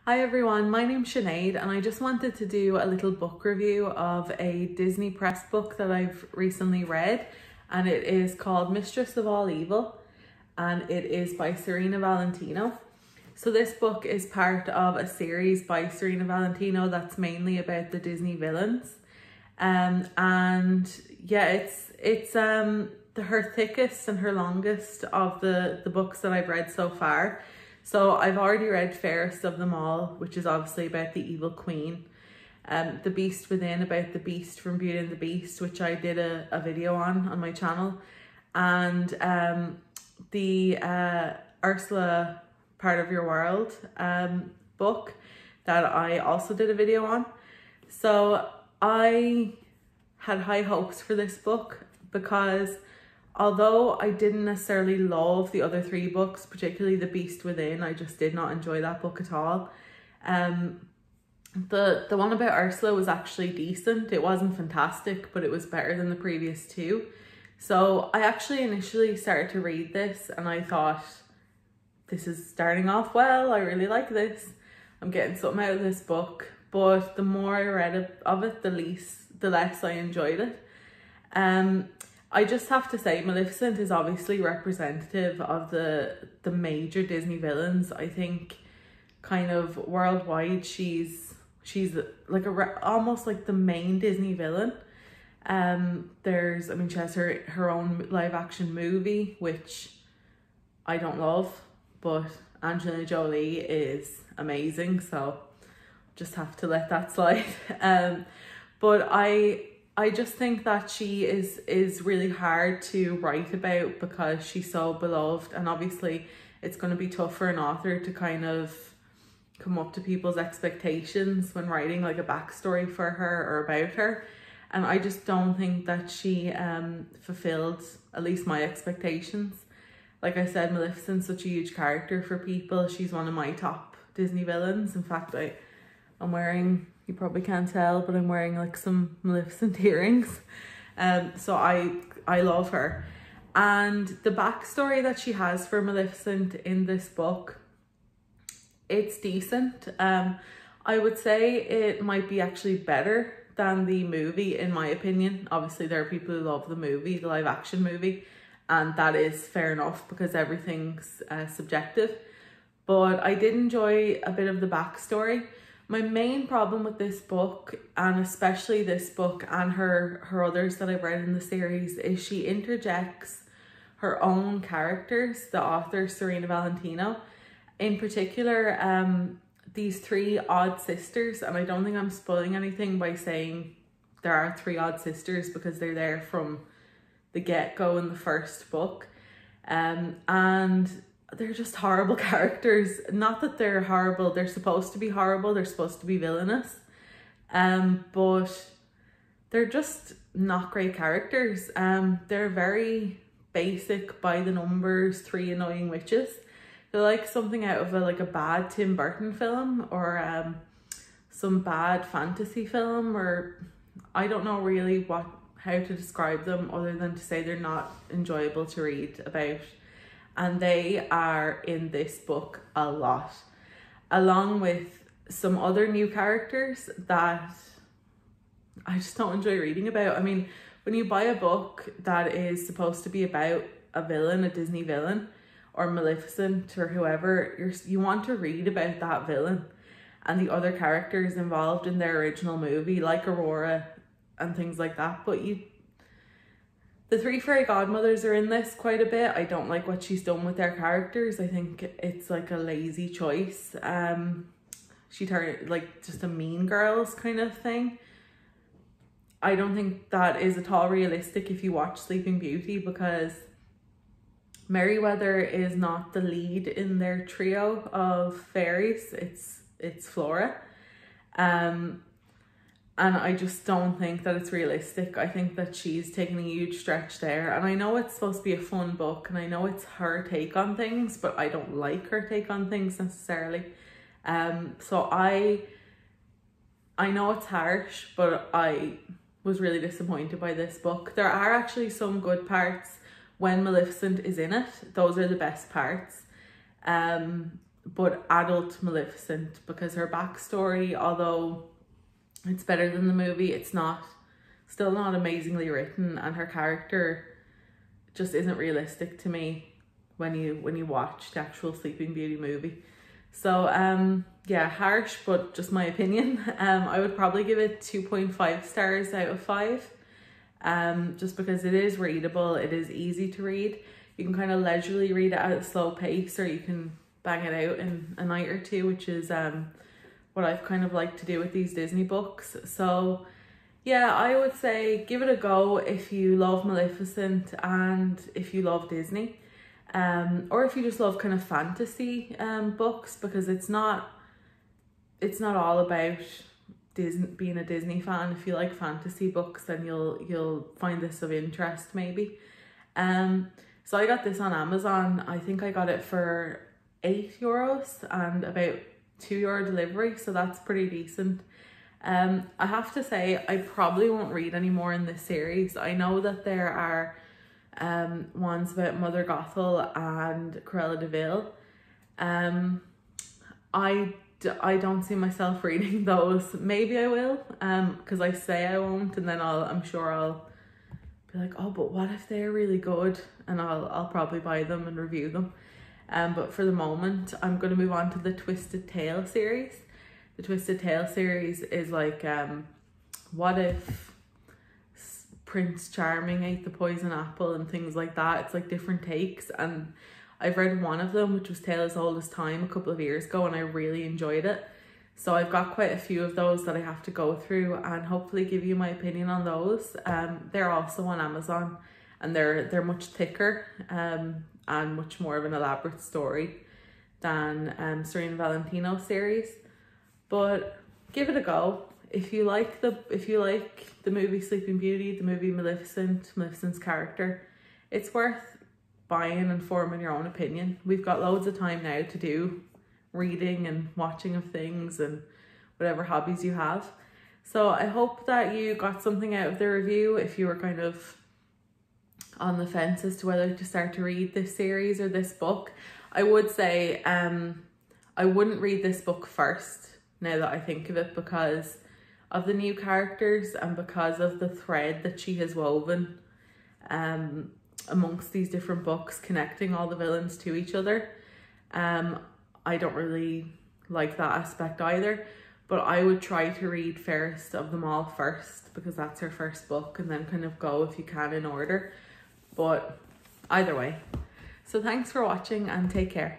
Hi everyone, my name's Sinead and I just wanted to do a little book review of a Disney Press book that I've recently read, and it is called Mistress of All Evil and it is by Serena Valentino. So this book is part of a series by Serena Valentino that's mainly about the Disney villains. And yeah, it's her thickest and her longest of the books that I've read so far. So I've already read Fairest of Them All, which is obviously about the evil queen. The Beast Within, about the beast from Beauty and the Beast, which I did a video on my channel. And the Ursula Part of Your World book that I also did a video on. So I had high hopes for this book because although I didn't necessarily love the other three books, particularly The Beast Within, I just did not enjoy that book at all. The one about Ursula was actually decent. It wasn't fantastic, but it was better than the previous two. So I actually initially started to read this and I thought, this is starting off well, I really like this. I'm getting something out of this book. But the more I read of it, the less I enjoyed it. I just have to say Maleficent is obviously representative of the major Disney villains. I think kind of worldwide she's like almost like the main Disney villain. She has her own live action movie, which I don't love, but Angelina Jolie is amazing, so just have to let that slide. But I just think that she is really hard to write about because she's so beloved, and obviously it's going to be tough for an author to kind of come up to people's expectations when writing like a backstory for her or about her. And I just don't think that she fulfilled at least my expectations. Like I said, Maleficent's such a huge character for people. She's one of my top Disney villains. In fact, I'm wearing, you probably can't tell, but I'm wearing like some Maleficent earrings. So I love her. And the backstory that she has for Maleficent in this book, it's decent. I would say it might be actually better than the movie, in my opinion. Obviously there are people who love the movie, the live action movie, and that is fair enough because everything's subjective. But I did enjoy a bit of the backstory. My main problem with this book, and especially this book and her others that I've read in the series, is she interjects her own characters, the author Serena Valentino. In particular, these three odd sisters, and I don't think I'm spoiling anything by saying there are three odd sisters because they're there from the get-go in the first book. And they're just horrible characters. Not that they're horrible, they're supposed to be horrible, they're supposed to be villainous. But they're just not great characters. They're very basic, by the numbers, three annoying witches. They're like something out of a bad Tim Burton film or some bad fantasy film, or I don't know really how to describe them other than to say they're not enjoyable to read about. And they are in this book a lot, along with some other new characters that I just don't enjoy reading about. I mean, when you buy a book that is supposed to be about a villain, a Disney villain, or Maleficent or whoever, you want to read about that villain and the other characters involved in their original movie, like Aurora and things like that. But the three fairy godmothers are in this quite a bit. I don't like what she's done with their characters. I think it's like a lazy choice. She turned like just a Mean Girls kind of thing. I don't think that is at all realistic if you watch Sleeping Beauty, because Merryweather is not the lead in their trio of fairies. It's Flora. And I just don't think that it's realistic. I think that she's taken a huge stretch there. And I know it's supposed to be a fun book and I know it's her take on things, but I don't like her take on things necessarily. So I know it's harsh, but I was really disappointed by this book. There are actually some good parts when Maleficent is in it. Those are the best parts. but adult Maleficent, because her backstory, although it's better than the movie, it's still not amazingly written, and her character just isn't realistic to me when you watch the actual Sleeping Beauty movie. So yeah, harsh, but just my opinion. I would probably give it 2.5 stars out of 5. Just because it is readable, it is easy to read. You can kind of leisurely read it at a slow pace, or you can bang it out in a night or two, which is what I've kind of liked to do with these Disney books. So yeah, I would say give it a go if you love Maleficent and if you love Disney, or if you just love kind of fantasy books, because it's not all about Disney, being a Disney fan. If you like fantasy books, then you'll find this of interest maybe. So I got this on Amazon. I think I got it for €8 and about €2 delivery, so that's pretty decent. I have to say, I probably won't read any more in this series. I know that there are ones about Mother Gothel and Cruella de Vil. I don't see myself reading those. Maybe I will, because I say I won't, and then I'm sure I'll be like, oh, but what if they're really good, and I'll probably buy them and review them. But for the moment, I'm going to move on to the Twisted Tale series. The Twisted Tale series is like, what if Prince Charming ate the poison apple and things like that. It's like different takes, and I've read one of them, which was Tale as Old as Time, a couple of years ago, and I really enjoyed it. So I've got quite a few of those that I have to go through and hopefully give you my opinion on those. They're also on Amazon, and they're much thicker and much more of an elaborate story than Serena Valentino series. But give it a go. If you like the movie Sleeping Beauty, the movie Maleficent's character, it's worth buying and forming your own opinion. We've got loads of time now to do reading and watching of things and whatever hobbies you have. So I hope that you got something out of the review if you were kind of on the fence as to whether to start to read this series or this book. I would say I wouldn't read this book first, now that I think of it, because of the new characters and because of the thread that she has woven amongst these different books, connecting all the villains to each other. I don't really like that aspect either, but I would try to read Fairest of Them All first, because that's her first book, and then kind of go, if you can, in order. But either way. So thanks for watching, and take care.